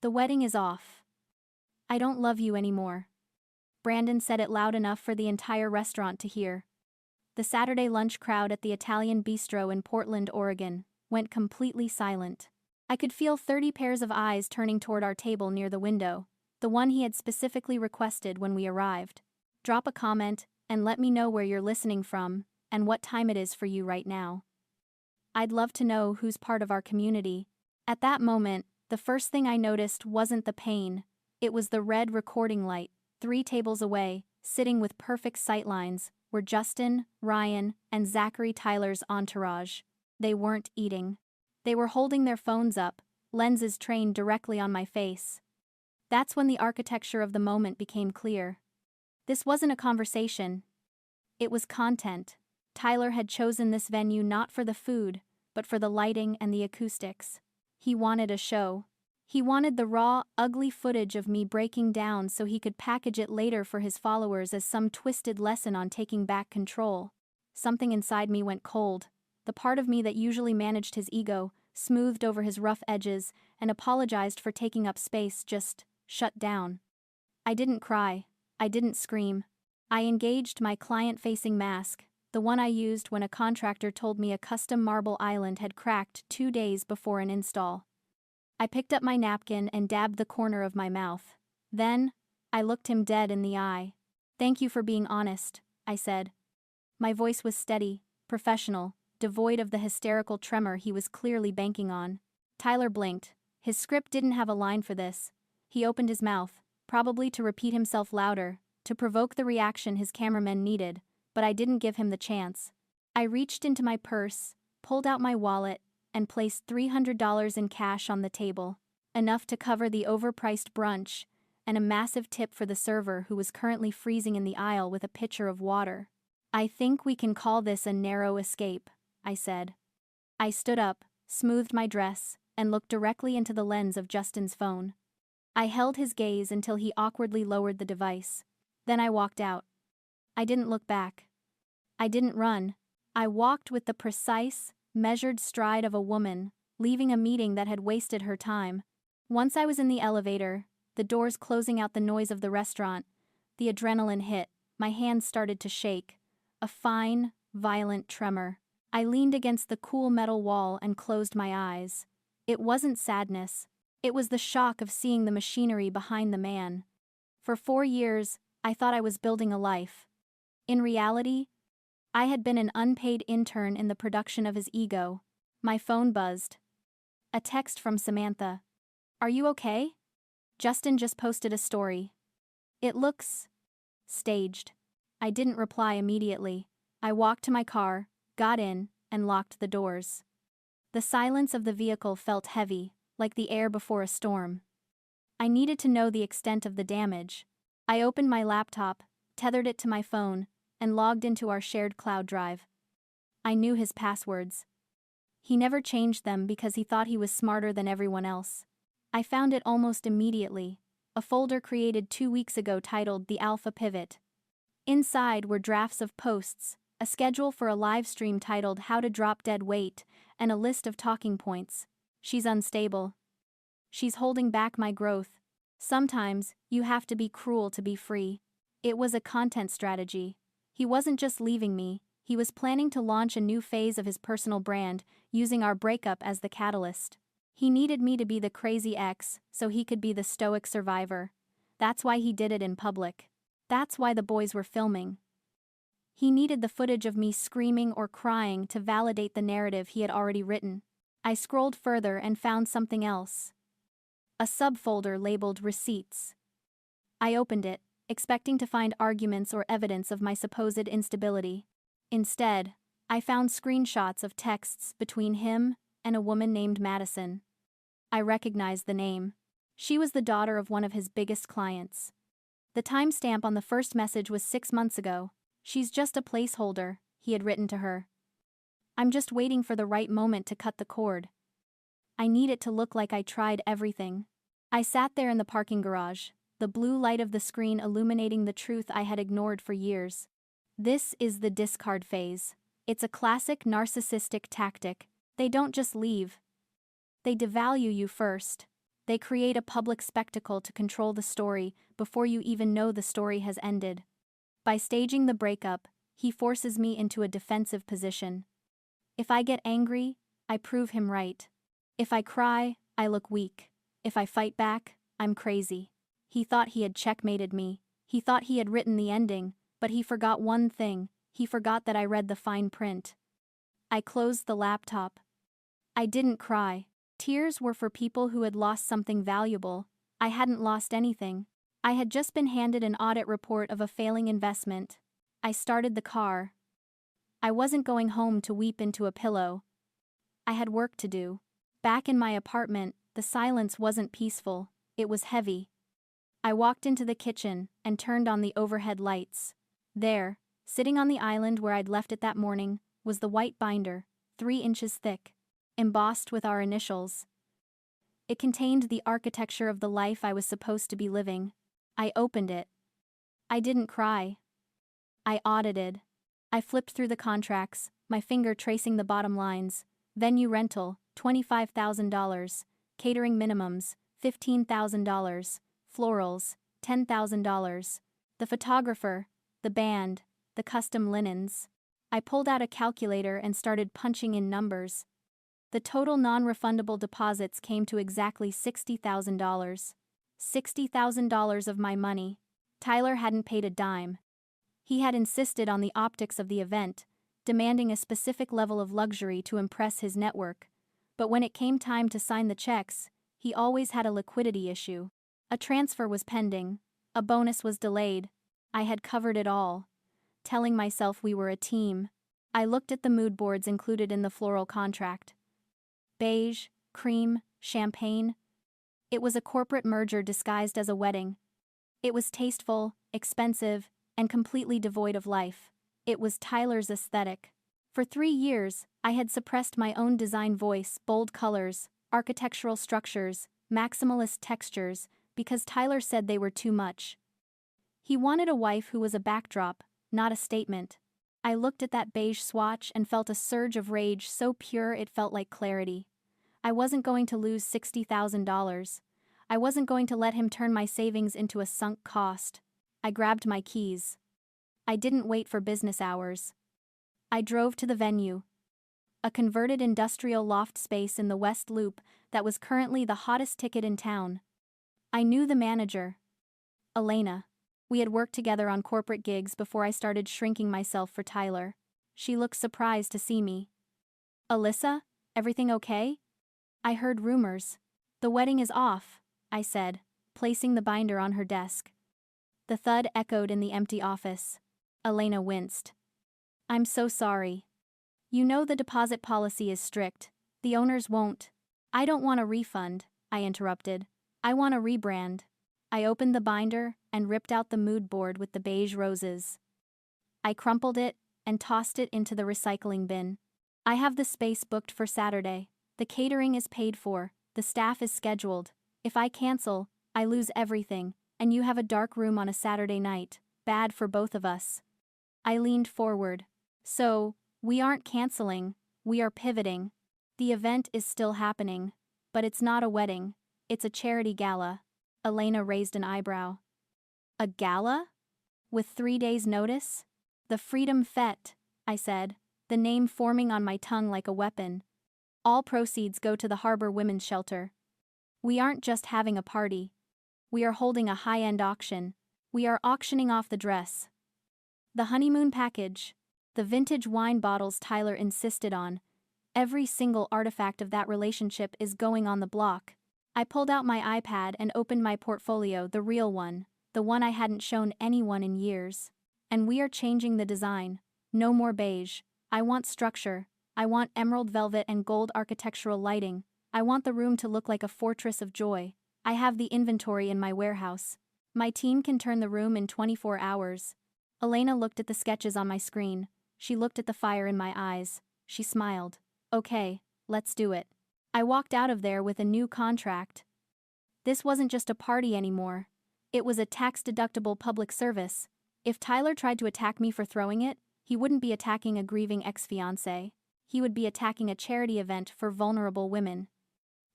The wedding is off. I don't love you anymore. Brandon said it loud enough for the entire restaurant to hear. The Saturday lunch crowd at the Italian bistro in Portland, Oregon, went completely silent. I could feel 30 pairs of eyes turning toward our table near the window, the one he had specifically requested when we arrived. Drop a comment, and let me know where you're listening from, and what time it is for you right now. I'd love to know who's part of our community. At that moment, the first thing I noticed wasn't the pain. It was the red recording light. 3 tables away, sitting with perfect sightlines, were Justin, Ryan, and Zachary Tyler's entourage. They weren't eating. They were holding their phones up, lenses trained directly on my face. That's when the architecture of the moment became clear. This wasn't a conversation. It was content. Tyler had chosen this venue not for the food, but for the lighting and the acoustics. He wanted a show. He wanted the raw, ugly footage of me breaking down so he could package it later for his followers as some twisted lesson on taking back control. Something inside me went cold. The part of me that usually managed his ego, smoothed over his rough edges, and apologized for taking up space just shut down. I didn't cry. I didn't scream. I engaged my client-facing mask, the one I used when a contractor told me a custom marble island had cracked 2 days before an install. I picked up my napkin and dabbed the corner of my mouth. Then, I looked him dead in the eye. "Thank you for being honest," I said. My voice was steady, professional, devoid of the hysterical tremor he was clearly banking on. Tyler blinked. His script didn't have a line for this. He opened his mouth, probably to repeat himself louder, to provoke the reaction his cameramen needed, but I didn't give him the chance. I reached into my purse, pulled out my wallet, and placed $300 in cash on the table, enough to cover the overpriced brunch, and a massive tip for the server who was currently freezing in the aisle with a pitcher of water. "I think we can call this a narrow escape," I said. I stood up, smoothed my dress, and looked directly into the lens of Justin's phone. I held his gaze until he awkwardly lowered the device. Then I walked out. I didn't look back. I didn't run. I walked with the precise, measured stride of a woman, leaving a meeting that had wasted her time. Once I was in the elevator, the doors closing out the noise of the restaurant, the adrenaline hit, my hands started to shake. A fine, violent tremor. I leaned against the cool metal wall and closed my eyes. It wasn't sadness. It was the shock of seeing the machinery behind the man. For 4 years, I thought I was building a life. In reality, I had been an unpaid intern in the production of his ego. My phone buzzed. A text from Samantha. "Are you okay? Justin just posted a story. It looks staged." I didn't reply immediately. I walked to my car, got in, and locked the doors. The silence of the vehicle felt heavy, like the air before a storm. I needed to know the extent of the damage. I opened my laptop, tethered it to my phone, and logged into our shared cloud drive. I knew his passwords. He never changed them because he thought he was smarter than everyone else. I found it almost immediately, a folder created 2 weeks ago titled The Alpha Pivot. Inside were drafts of posts, a schedule for a live stream titled How to Drop Dead Weight, and a list of talking points. "She's unstable. She's holding back my growth. Sometimes, you have to be cruel to be free." It was a content strategy. He wasn't just leaving me, he was planning to launch a new phase of his personal brand, using our breakup as the catalyst. He needed me to be the crazy ex, so he could be the stoic survivor. That's why he did it in public. That's why the boys were filming. He needed the footage of me screaming or crying to validate the narrative he had already written. I scrolled further and found something else. A subfolder labeled Receipts. I opened it, expecting to find arguments or evidence of my supposed instability. Instead, I found screenshots of texts between him and a woman named Madison. I recognized the name. She was the daughter of one of his biggest clients. The timestamp on the first message was 6 months ago. "She's just a placeholder," he had written to her. "I'm just waiting for the right moment to cut the cord. I need it to look like I tried everything." I sat there in the parking garage, the blue light of the screen illuminating the truth I had ignored for years. This is the discard phase. It's a classic narcissistic tactic. They don't just leave. They devalue you first. They create a public spectacle to control the story before you even know the story has ended. By staging the breakup, he forces me into a defensive position. If I get angry, I prove him right. If I cry, I look weak. If I fight back, I'm crazy. He thought he had checkmated me. He thought he had written the ending, but he forgot one thing. He forgot that I read the fine print. I closed the laptop. I didn't cry. Tears were for people who had lost something valuable. I hadn't lost anything. I had just been handed an audit report of a failing investment. I started the car. I wasn't going home to weep into a pillow. I had work to do. Back in my apartment, the silence wasn't peaceful, it was heavy. I walked into the kitchen and turned on the overhead lights. There, sitting on the island where I'd left it that morning, was the white binder, 3 inches thick, embossed with our initials. It contained the architecture of the life I was supposed to be living. I opened it. I didn't cry. I audited. I flipped through the contracts, my finger tracing the bottom lines. Venue rental, $25,000. Catering minimums, $15,000. Florals, $10,000. The photographer, the band, the custom linens. I pulled out a calculator and started punching in numbers. The total non-refundable deposits came to exactly $60,000. $60,000 of my money. Tyler hadn't paid a dime. He had insisted on the optics of the event, demanding a specific level of luxury to impress his network. But when it came time to sign the checks, he always had a liquidity issue. A transfer was pending. A bonus was delayed. I had covered it all. Telling myself we were a team. I looked at the mood boards included in the floral contract. Beige, cream, champagne. It was a corporate merger disguised as a wedding. It was tasteful, expensive, and completely devoid of life. It was Tyler's aesthetic. For 3 years, I had suppressed my own design voice, bold colors, architectural structures, maximalist textures, because Tyler said they were too much. He wanted a wife who was a backdrop, not a statement. I looked at that beige swatch and felt a surge of rage so pure it felt like clarity. I wasn't going to lose $60,000. I wasn't going to let him turn my savings into a sunk cost. I grabbed my keys. I didn't wait for business hours. I drove to the venue. A converted industrial loft space in the West Loop that was currently the hottest ticket in town. I knew the manager. Elena. We had worked together on corporate gigs before I started shrinking myself for Tyler. She looked surprised to see me. Alyssa, everything okay? I heard rumors. The wedding is off, I said, placing the binder on her desk. The thud echoed in the empty office. Elena winced. I'm so sorry. You know the deposit policy is strict. The owners won't. I don't want a refund, I interrupted. I want a rebrand. I opened the binder and ripped out the mood board with the beige roses. I crumpled it and tossed it into the recycling bin. I have the space booked for Saturday. The catering is paid for. The staff is scheduled. If I cancel, I lose everything, and you have a dark room on a Saturday night. Bad for both of us. I leaned forward. So, we aren't canceling, we are pivoting. The event is still happening, but it's not a wedding, it's a charity gala. Elena raised an eyebrow. A gala? With 3 days' notice? The Freedom Fete, I said, the name forming on my tongue like a weapon. All proceeds go to the Harbor Women's Shelter. We aren't just having a party. We are holding a high-end auction. We are auctioning off the dress. The honeymoon package. The vintage wine bottles Tyler insisted on. Every single artifact of that relationship is going on the block. I pulled out my iPad and opened my portfolio, the real one, the one I hadn't shown anyone in years. And we are changing the design. No more beige. I want structure. I want emerald velvet and gold architectural lighting. I want the room to look like a fortress of joy. I have the inventory in my warehouse. My team can turn the room in 24 hours. Elena looked at the sketches on my screen. She looked at the fire in my eyes. She smiled. Okay, let's do it. I walked out of there with a new contract. This wasn't just a party anymore. It was a tax-deductible public service. If Tyler tried to attack me for throwing it, he wouldn't be attacking a grieving ex-fiancé. He would be attacking a charity event for vulnerable women.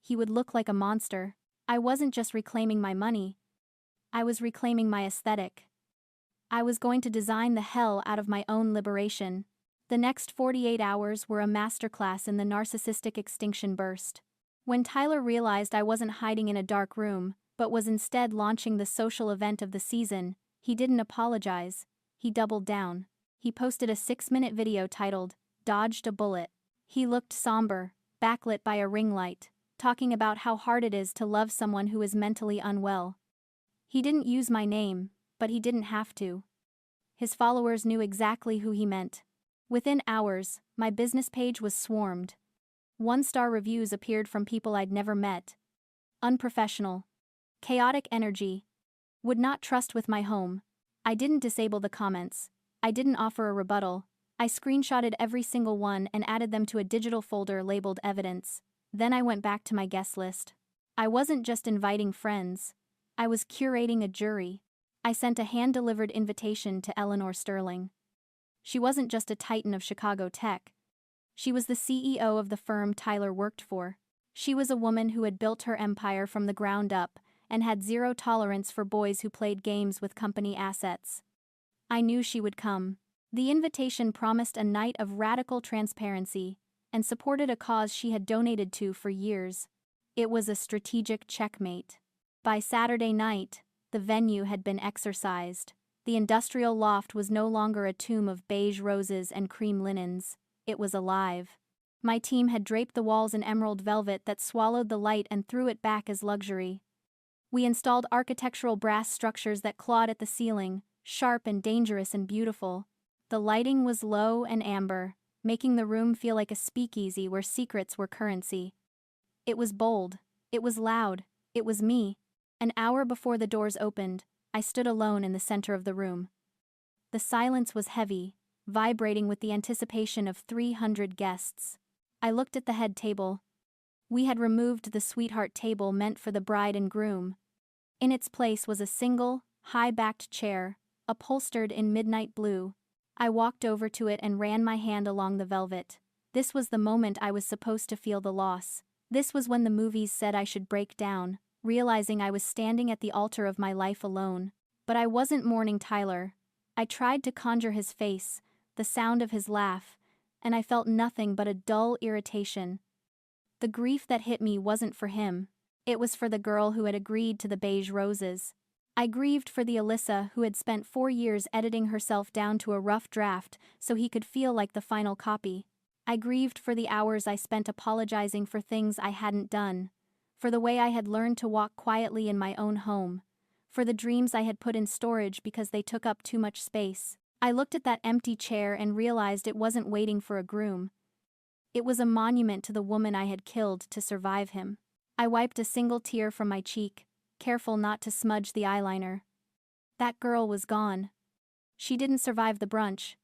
He would look like a monster. I wasn't just reclaiming my money. I was reclaiming my aesthetic. I was going to design the hell out of my own liberation. The next 48 hours were a masterclass in the narcissistic extinction burst. When Tyler realized I wasn't hiding in a dark room, but was instead launching the social event of the season, he didn't apologize. He doubled down. He posted a 6-minute video titled, "Dodged a Bullet." He looked somber, backlit by a ring light, talking about how hard it is to love someone who is mentally unwell. He didn't use my name, but he didn't have to. His followers knew exactly who he meant. Within hours, my business page was swarmed. 1-star reviews appeared from people I'd never met. Unprofessional. Chaotic energy. Would not trust with my home. I didn't disable the comments. I didn't offer a rebuttal. I screenshotted every single one and added them to a digital folder labeled evidence. Then I went back to my guest list. I wasn't just inviting friends. I was curating a jury. I sent a hand-delivered invitation to Eleanor Sterling. She wasn't just a titan of Chicago tech. She was the CEO of the firm Tyler worked for. She was a woman who had built her empire from the ground up and had zero tolerance for boys who played games with company assets. I knew she would come. The invitation promised a night of radical transparency and supported a cause she had donated to for years. It was a strategic checkmate. By Saturday night, the venue had been exorcised. The industrial loft was no longer a tomb of beige roses and cream linens. It was alive. My team had draped the walls in emerald velvet that swallowed the light and threw it back as luxury. We installed architectural brass structures that clawed at the ceiling, sharp and dangerous and beautiful. The lighting was low and amber, making the room feel like a speakeasy where secrets were currency. It was bold. It was loud. It was me. An hour before the doors opened, I stood alone in the center of the room. The silence was heavy, vibrating with the anticipation of 300 guests. I looked at the head table. We had removed the sweetheart table meant for the bride and groom. In its place was a single, high-backed chair, upholstered in midnight blue. I walked over to it and ran my hand along the velvet. This was the moment I was supposed to feel the loss. This was when the movies said I should break down, realizing I was standing at the altar of my life alone. But I wasn't mourning Tyler. I tried to conjure his face, the sound of his laugh, and I felt nothing but a dull irritation. The grief that hit me wasn't for him. It was for the girl who had agreed to the beige roses. I grieved for the Alyssa who had spent 4 years editing herself down to a rough draft so he could feel like the final copy. I grieved for the hours I spent apologizing for things I hadn't done, for the way I had learned to walk quietly in my own home, for the dreams I had put in storage because they took up too much space. I looked at that empty chair and realized it wasn't waiting for a groom. It was a monument to the woman I had killed to survive him. I wiped a single tear from my cheek, careful not to smudge the eyeliner. That girl was gone. She didn't survive the brunch.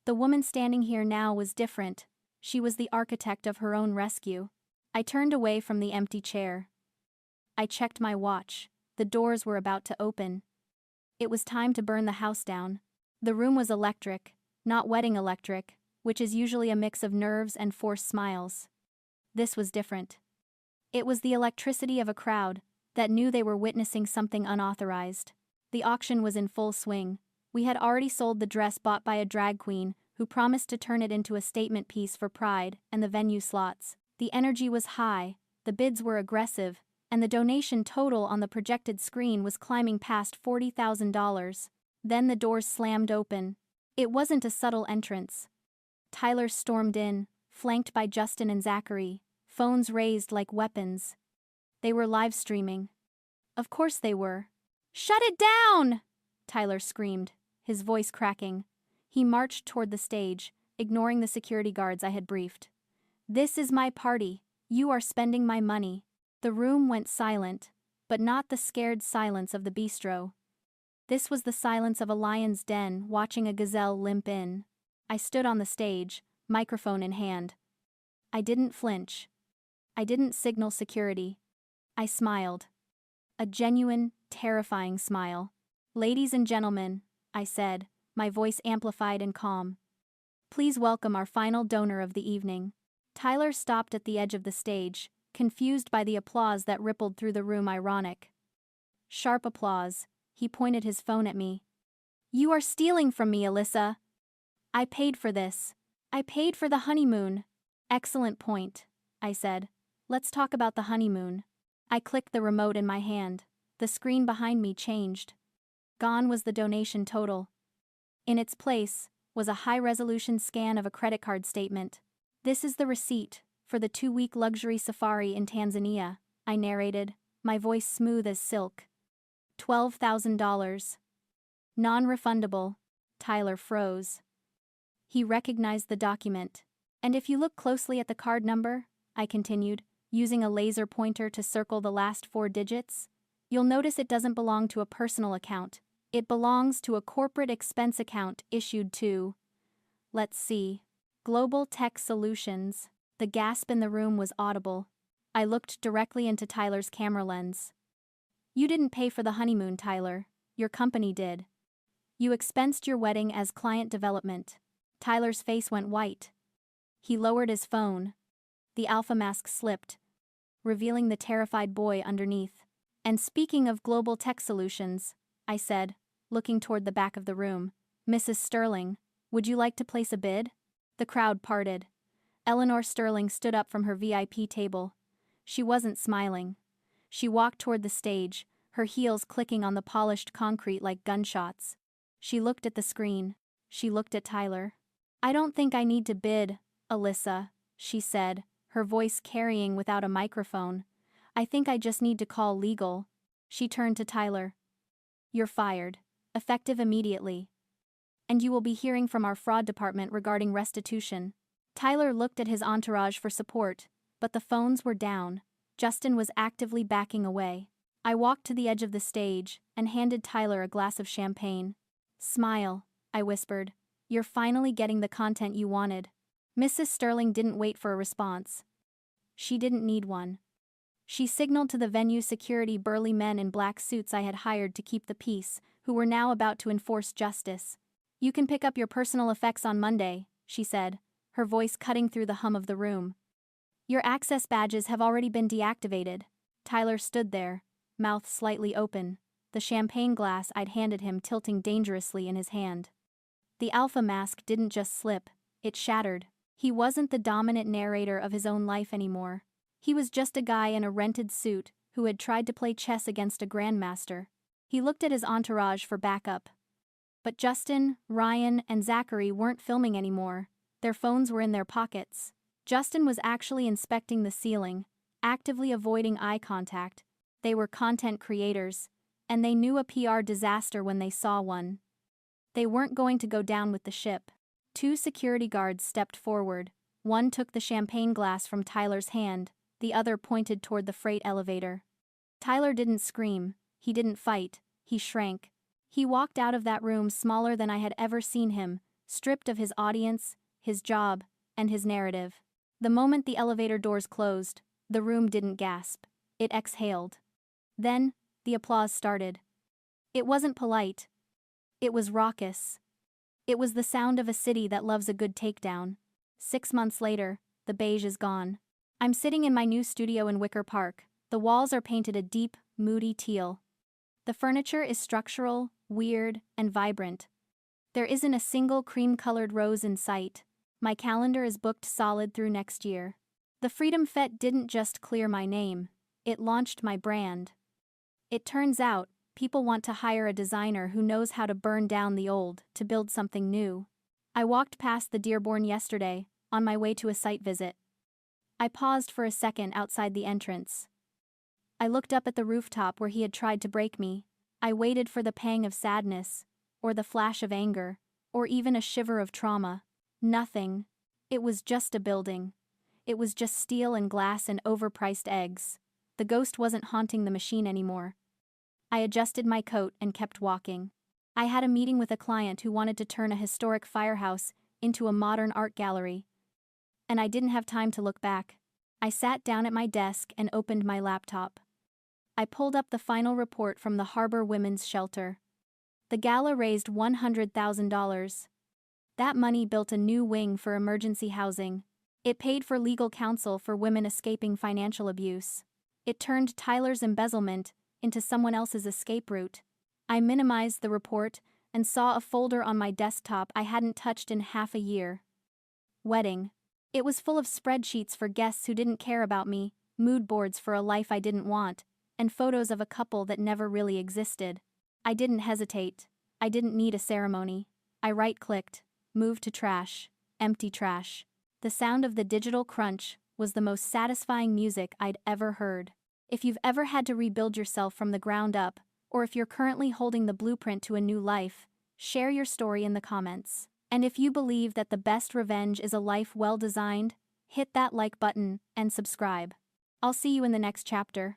The woman standing here now was different. She was the architect of her own rescue. I turned away from the empty chair. I checked my watch. The doors were about to open. It was time to burn the house down. The room was electric, not wedding electric, which is usually a mix of nerves and forced smiles. This was different. It was the electricity of a crowd that knew they were witnessing something unauthorized. The auction was in full swing. We had already sold the dress bought by a drag queen who promised to turn it into a statement piece for Pride and the venue slots. The energy was high, the bids were aggressive, and the donation total on the projected screen was climbing past $40,000. Then the doors slammed open. It wasn't a subtle entrance. Tyler stormed in, flanked by Justin and Zachary, phones raised like weapons. They were live streaming. Of course they were. "Shut it down!" Tyler screamed, his voice cracking. He marched toward the stage, ignoring the security guards I had briefed. "This is my party. You are spending my money." The room went silent, but not the scared silence of the bistro. This was the silence of a lion's den watching a gazelle limp in. I stood on the stage, microphone in hand. I didn't flinch. I didn't signal security. I smiled. A genuine, terrifying smile. "Ladies and gentlemen," I said, my voice amplified and calm. "Please welcome our final donor of the evening." Tyler stopped at the edge of the stage, confused by the applause that rippled through the room. Ironic. Sharp applause. He pointed his phone at me. "You are stealing from me, Alyssa. I paid for this. I paid for the honeymoon." "Excellent point," I said. "Let's talk about the honeymoon." I clicked the remote in my hand. The screen behind me changed. Gone was the donation total. In its place was a high-resolution scan of a credit card statement. "This is the receipt for the 2-week luxury safari in Tanzania," I narrated, my voice smooth as silk. $12,000. Non-refundable. Tyler froze. He recognized the document. "And if you look closely at the card number," I continued, using a laser pointer to circle the last 4 digits, "you'll notice it doesn't belong to a personal account. It belongs to a corporate expense account issued to, let's see, Global Tech Solutions." The gasp in the room was audible. I looked directly into Tyler's camera lens. "You didn't pay for the honeymoon, Tyler. Your company did. You expensed your wedding as client development." Tyler's face went white. He lowered his phone. The alpha mask slipped, revealing the terrified boy underneath. "And speaking of Global Tech Solutions," I said, looking toward the back of the room, "Mrs. Sterling, would you like to place a bid?" The crowd parted. Eleanor Sterling stood up from her VIP table. She wasn't smiling. She walked toward the stage, her heels clicking on the polished concrete like gunshots. She looked at the screen. She looked at Tyler. "I don't think I need to bid, Alyssa," she said, her voice carrying without a microphone. "I think I just need to call legal." She turned to Tyler. "You're fired. Effective immediately. And you will be hearing from our fraud department regarding restitution." Tyler looked at his entourage for support, but the phones were down. Justin was actively backing away. I walked to the edge of the stage and handed Tyler a glass of champagne. "Smile," I whispered. "You're finally getting the content you wanted." Mrs. Sterling didn't wait for a response. She didn't need one. She signaled to the venue security burly men in black suits I had hired to keep the peace, who were now about to enforce justice. "You can pick up your personal effects on Monday," she said, her voice cutting through the hum of the room. "Your access badges have already been deactivated." Tyler stood there, mouth slightly open, the champagne glass I'd handed him tilting dangerously in his hand. The alpha mask didn't just slip, it shattered. He wasn't the dominant narrator of his own life anymore. He was just a guy in a rented suit who had tried to play chess against a grandmaster. He looked at his entourage for backup. But Justin, Ryan, and Zachary weren't filming anymore. Their phones were in their pockets. Justin was actually inspecting the ceiling, actively avoiding eye contact. They were content creators, and they knew a PR disaster when they saw one. They weren't going to go down with the ship. 2 security guards stepped forward. One took the champagne glass from Tyler's hand, the other pointed toward the freight elevator. Tyler didn't scream, he didn't fight, he shrank. He walked out of that room smaller than I had ever seen him, stripped of his audience, his job, and his narrative. The moment the elevator doors closed, the room didn't gasp. It exhaled. Then, the applause started. It wasn't polite. It was raucous. It was the sound of a city that loves a good takedown. 6 months later, the beige is gone. I'm sitting in my new studio in Wicker Park. The walls are painted a deep, moody teal. The furniture is structural, weird, and vibrant. There isn't a single cream-colored rose in sight. My calendar is booked solid through next year. The Freedom Fete didn't just clear my name, it launched my brand. It turns out, people want to hire a designer who knows how to burn down the old to build something new. I walked past the Dearborn yesterday, on my way to a site visit. I paused for a second outside the entrance. I looked up at the rooftop where he had tried to break me. I waited for the pang of sadness, or the flash of anger, or even a shiver of trauma. Nothing. It was just a building. It was just steel and glass and overpriced eggs. The ghost wasn't haunting the machine anymore. I adjusted my coat and kept walking. I had a meeting with a client who wanted to turn a historic firehouse into a modern art gallery. And I didn't have time to look back. I sat down at my desk and opened my laptop. I pulled up the final report from the Harbor Women's Shelter. The gala raised $100,000. That money built a new wing for emergency housing. It paid for legal counsel for women escaping financial abuse. It turned Tyler's embezzlement into someone else's escape route. I minimized the report and saw a folder on my desktop I hadn't touched in half a year. Wedding. It was full of spreadsheets for guests who didn't care about me, mood boards for a life I didn't want, and photos of a couple that never really existed. I didn't hesitate. I didn't need a ceremony. I right-clicked, moved to trash, empty trash. The sound of the digital crunch was the most satisfying music I'd ever heard. If you've ever had to rebuild yourself from the ground up, or if you're currently holding the blueprint to a new life, share your story in the comments. And if you believe that the best revenge is a life well designed, hit that like button and subscribe. I'll see you in the next chapter.